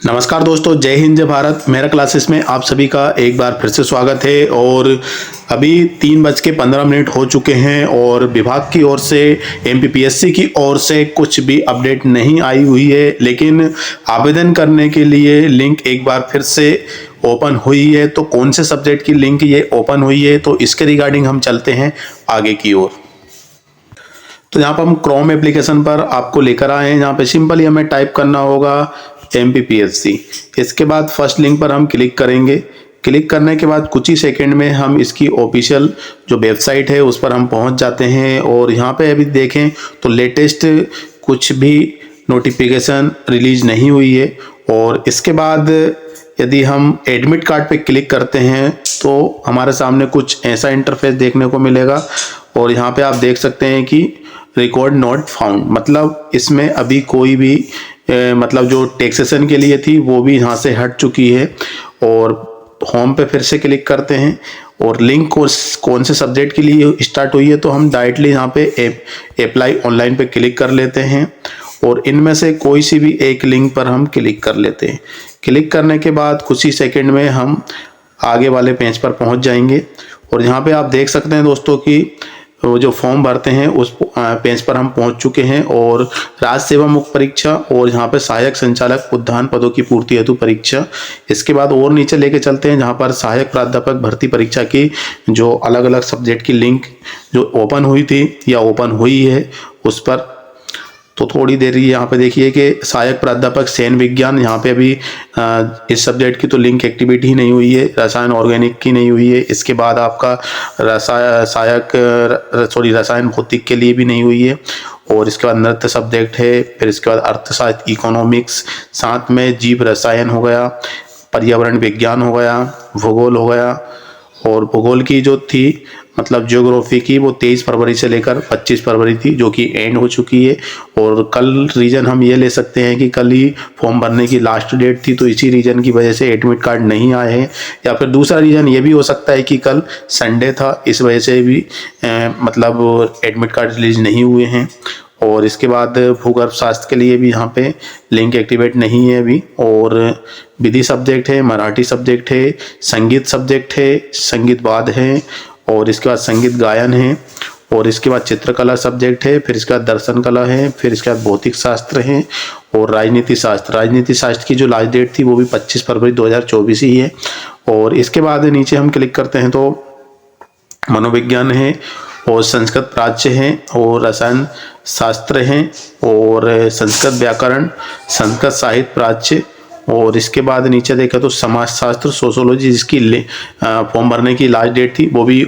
नमस्कार दोस्तों, जय हिंद जय भारत। मेरा क्लासेस में आप सभी का एक बार फिर से स्वागत है। और अभी 3:15 हो चुके हैं और विभाग की ओर से एमपीपीएससी की ओर से कुछ भी अपडेट नहीं आई हुई है, लेकिन आवेदन करने के लिए लिंक एक बार फिर से ओपन हुई है। तो कौन से सब्जेक्ट की लिंक ये ओपन हुई है, तो इसके रिगार्डिंग हम चलते हैं आगे की ओर। तो यहाँ पर हम क्रोम एप्लीकेशन पर आपको लेकर आए हैं। यहाँ पे सिंपली हमें टाइप करना होगा एमपीपीएससी। इसके बाद फर्स्ट लिंक पर हम क्लिक करेंगे। क्लिक करने के बाद कुछ ही सेकंड में हम इसकी ऑफिशियल जो वेबसाइट है उस पर हम पहुंच जाते हैं। और यहाँ पे अभी देखें तो लेटेस्ट कुछ भी नोटिफिकेशन रिलीज नहीं हुई है। और इसके बाद यदि हम एडमिट कार्ड पे क्लिक करते हैं तो हमारे सामने कुछ ऐसा इंटरफेस देखने को मिलेगा। और यहाँ पे आप देख सकते हैं कि रिकॉर्ड नॉट फाउंड, मतलब इसमें अभी कोई भी मतलब जो टैक्सेशन के लिए थी वो भी यहाँ से हट चुकी है। और होम पे फिर से क्लिक करते हैं और लिंक कौन से सब्जेक्ट के लिए स्टार्ट हुई है, तो हम डायरेक्टली यहाँ पे अप्लाई ऑनलाइन पे क्लिक कर लेते हैं और इनमें से कोई सी भी एक लिंक पर हम क्लिक कर लेते हैं। क्लिक करने के बाद कुछ ही सेकंड में हम आगे वाले पेज पर पहुंच जाएंगे। और यहाँ पे आप देख सकते हैं दोस्तों कि वो जो फॉर्म भरते हैं उस पेज पर हम पहुंच चुके हैं। और राज्य सेवा मुख्य परीक्षा और यहाँ पे सहायक संचालक उद्यान पदों की पूर्ति हेतु परीक्षा। इसके बाद और नीचे लेके चलते हैं जहाँ पर सहायक प्राध्यापक भर्ती परीक्षा की जो अलग अलग सब्जेक्ट की लिंक जो ओपन हुई थी या ओपन हुई है उस पर। तो थोड़ी देर यहाँ पे देखिए कि सहायक प्राध्यापक सैन्य विज्ञान, यहाँ पे अभी इस सब्जेक्ट की तो लिंक एक्टिवेट ही नहीं हुई है, रसायन ऑर्गेनिक की नहीं हुई है। इसके बाद आपका रसायन भौतिक के लिए भी नहीं हुई है। और इसके बाद नृत्य सब्जेक्ट है, फिर इसके बाद अर्थशास्त्र, इकोनॉमिक्स, साथ में जीव रसायन हो गया, पर्यावरण विज्ञान हो गया, भूगोल हो गया। और भूगोल की जो थी मतलब ज्योग्राफी की वो 23 फरवरी से लेकर 25 फरवरी थी, जो कि एंड हो चुकी है। और कल रीजन हम ये ले सकते हैं कि कल ही फॉर्म भरने की लास्ट डेट थी, तो इसी रीजन की वजह से एडमिट कार्ड नहीं आए हैं। या फिर दूसरा रीजन ये भी हो सकता है कि कल संडे था, इस वजह से भी मतलब एडमिट कार्ड रिलीज नहीं हुए हैं। और इसके बाद भूगर्भ शास्त्र के लिए भी यहाँ पे लिंक एक्टिवेट नहीं है अभी। और विधि सब्जेक्ट है, मराठी सब्जेक्ट है, संगीत सब्जेक्ट है, संगीत वाद है, और इसके बाद संगीत गायन है, और इसके बाद चित्रकला सब्जेक्ट है, फिर इसके बाद दर्शन कला है, फिर इसके बाद भौतिक शास्त्र है और राजनीति शास्त्र। राजनीति शास्त्र की जो लास्ट डेट थी वो भी 25 फरवरी 2024 ही है। और इसके बाद नीचे हम क्लिक करते हैं तो मनोविज्ञान है और संस्कृत प्राच्य है और रसायन शास्त्र है और संस्कृत व्याकरण, संस्कृत साहित्य प्राच्य। और इसके बाद नीचे देखा तो समाजशास्त्र, सोशोलॉजी, जिसकी फॉर्म भरने की लास्ट डेट थी वो भी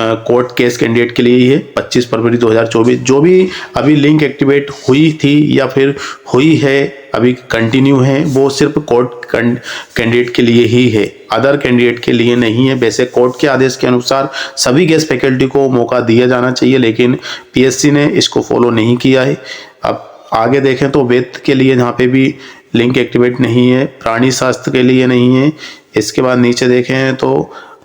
कोर्ट केस कैंडिडेट के लिए ही है 25 फरवरी 2024। जो भी अभी लिंक एक्टिवेट हुई थी या फिर हुई है अभी कंटिन्यू है, वो सिर्फ कोर्ट कैंडिडेट के लिए ही है, अदर कैंडिडेट के लिए नहीं है। वैसे कोर्ट के आदेश के अनुसार सभी गेस्ट फैकल्टी को मौका दिया जाना चाहिए, लेकिन पीएससी ने इसको फॉलो नहीं किया है। अब आगे देखें तो वेद के लिए यहाँ पे भी लिंक एक्टिवेट नहीं है, प्राणी शास्त्र के लिए नहीं है। इसके बाद नीचे देखें तो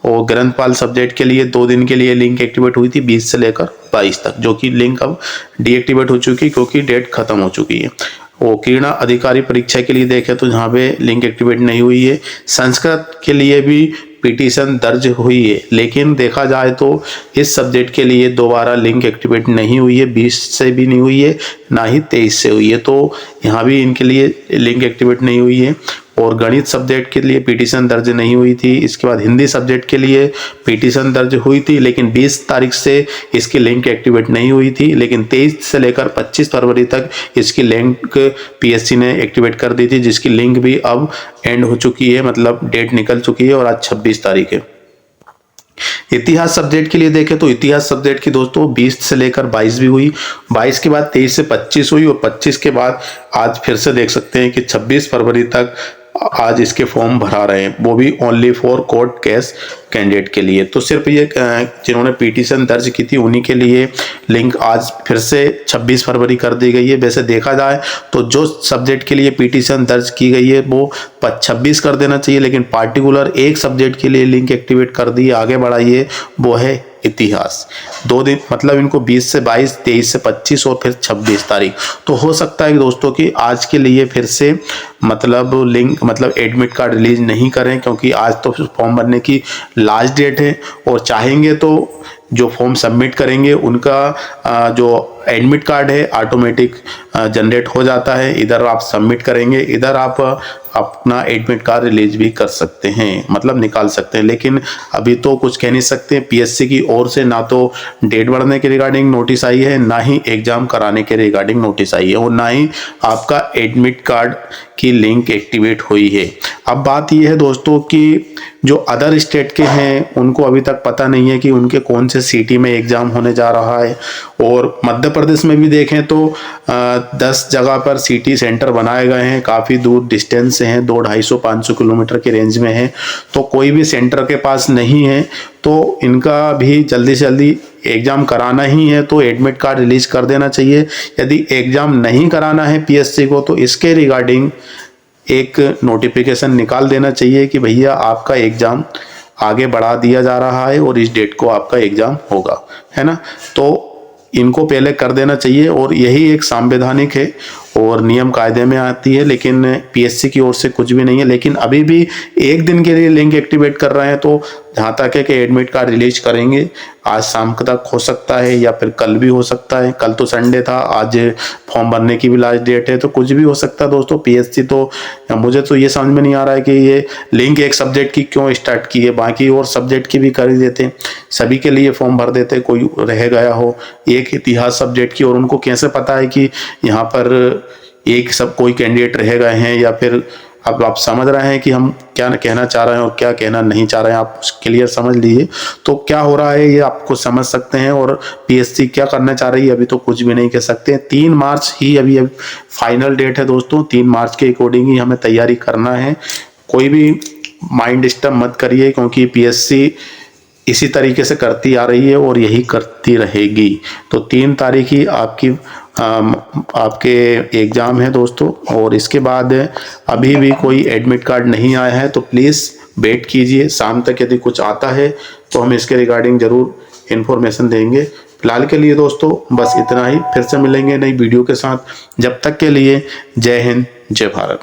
वो ग्रंथपाल सब्जेक्ट के लिए 2 दिन के लिए लिंक एक्टिवेट हुई थी 20 से लेकर 22 तक, जो कि लिंक अब डीएक्टिवेट हो चुकी है क्योंकि डेट खत्म हो चुकी है। वो क्रीड़ा अधिकारी परीक्षा के लिए देखें तो यहाँ पे लिंक एक्टिवेट नहीं हुई है। संस्कृत के लिए भी पिटीशन दर्ज हुई है, लेकिन देखा जाए तो इस सब्जेक्ट के लिए दोबारा लिंक एक्टिवेट नहीं हुई है, 20 से भी नहीं हुई है, ना ही 23 से हुई है। तो यहाँ भी इनके लिए लिंक एक्टिवेट नहीं हुई है। और गणित सब्जेक्ट के लिए पिटीशन दर्ज नहीं हुई थी। इसके बाद हिंदी सब्जेक्ट के लिए पिटीशन दर्ज हुई थी, लेकिन 20 तारीख से इसकी लिंक एक्टिवेट नहीं हुई थी, लेकिन 23 से लेकर 25 फरवरी तक इसकी लिंक पीएससी ने एक्टिवेट कर दी थी, जिसकी लिंक भी अब एंड हो चुकी है, मतलब डेट निकल चुकी है और आज 26 तारीख है। इतिहास सब्जेक्ट के लिए देखें तो इतिहास सब्जेक्ट की दोस्तों 20 से लेकर 22 भी हुई, 22 के बाद 23 से 25 हुई और 25 के बाद आज फिर से देख सकते हैं कि 26 फरवरी तक आज इसके फॉर्म भरा रहे हैं, वो भी only for court case candidate के लिए। तो सिर्फ ये जिन्होंने पिटीशन दर्ज की थी उन्हीं के लिए लिंक आज फिर से 26 फरवरी कर दी गई है। वैसे देखा जाए तो जो सब्जेक्ट के लिए पिटीशन दर्ज की गई है वो 26 कर देना चाहिए, लेकिन पार्टिकुलर एक सब्जेक्ट के लिए लिंक एक्टिवेट कर दी, आगे बढ़ाइए, वो है इतिहास। 2 दिन मतलब इनको 20 से 22, 23 से 25 और फिर 26 तारीख। तो हो सकता है कि दोस्तों कि आज के लिए फिर से मतलब लिंक मतलब एडमिट कार्ड रिलीज नहीं करें, क्योंकि आज तो फॉर्म भरने की लास्ट डेट है। और चाहेंगे तो जो फॉर्म सबमिट करेंगे उनका जो एडमिट कार्ड है ऑटोमेटिक जनरेट हो जाता है। इधर आप सबमिट करेंगे, इधर आप अपना एडमिट कार्ड रिलीज भी कर सकते हैं, मतलब निकाल सकते हैं। लेकिन अभी तो कुछ कह नहीं सकते। पीएससी की ओर से ना तो डेट बढ़ने के रिगार्डिंग नोटिस आई है, ना ही एग्जाम कराने के रिगार्डिंग नोटिस आई है, और ना ही आपका एडमिट कार्ड की लिंक एक्टिवेट हुई है। अब बात यह है दोस्तों कि जो अदर स्टेट के हैं उनको अभी तक पता नहीं है कि उनके कौन से सिटी में एग्जाम होने जा रहा है। और मध्य प्रदेश में भी देखें तो 10 जगह पर सिटी सेंटर बनाए गए हैं, काफ़ी दूर डिस्टेंस से हैं, 200-250-500 किलोमीटर की रेंज में है। तो कोई भी सेंटर के पास नहीं है, तो इनका भी जल्दी से जल्दी एग्ज़ाम कराना ही है तो एडमिट कार्ड रिलीज कर देना चाहिए। यदि एग्ज़ाम नहीं कराना है पीएससी को तो इसके रिगार्डिंग एक नोटिफिकेशन निकाल देना चाहिए कि भैया आपका एग्ज़ाम आगे बढ़ा दिया जा रहा है और इस डेट को आपका एग्ज़ाम होगा, है ना। तो इनको पहले कर देना चाहिए, और यही एक संवैधानिक है और नियम कायदे में आती है। लेकिन पीएससी की ओर से कुछ भी नहीं है। लेकिन अभी भी एक दिन के लिए लिंक एक्टिवेट कर रहे हैं, तो जहाँ तक है कि एडमिट कार्ड रिलीज करेंगे आज शाम तक हो सकता है या फिर कल भी हो सकता है। कल तो संडे था, आज फॉर्म भरने की भी लास्ट डेट है, तो कुछ भी हो सकता है दोस्तों। पीएससी तो मुझे तो ये समझ में नहीं आ रहा है कि ये लिंक एक सब्जेक्ट की क्यों स्टार्ट की है, बाकी और सब्जेक्ट की भी कर ही देते, सभी के लिए फॉर्म भर देते, कोई रह गया हो एक इतिहास सब्जेक्ट की और उनको कैसे पता है कि यहाँ पर एक सब कोई कैंडिडेट रह गए हैं, या फिर अब आप समझ रहे हैं कि हम क्या कहना चाह रहे हैं और क्या कहना नहीं चाह रहे हैं, आप क्लियर समझ लीजिए। तो क्या हो रहा है ये आपको समझ सकते हैं, और पीएससी क्या करना चाह रही है अभी तो कुछ भी नहीं कह सकते। 3 मार्च ही अभी फाइनल डेट है दोस्तों, 3 मार्च के अकॉर्डिंग ही हमें तैयारी करना है। कोई भी माइंड डिस्टर्ब मत करिए, क्योंकि पीएससी इसी तरीके से करती आ रही है और यही करती रहेगी। तो 3 तारीख ही आपके एग्ज़ाम है दोस्तों, और इसके बाद अभी भी कोई एडमिट कार्ड नहीं आया है तो प्लीज़ वेट कीजिए। शाम तक यदि कुछ आता है तो हम इसके रिगार्डिंग ज़रूर इन्फॉर्मेशन देंगे। फिलहाल के लिए दोस्तों बस इतना ही, फिर से मिलेंगे नई वीडियो के साथ। जब तक के लिए जय हिंद, जय भारत।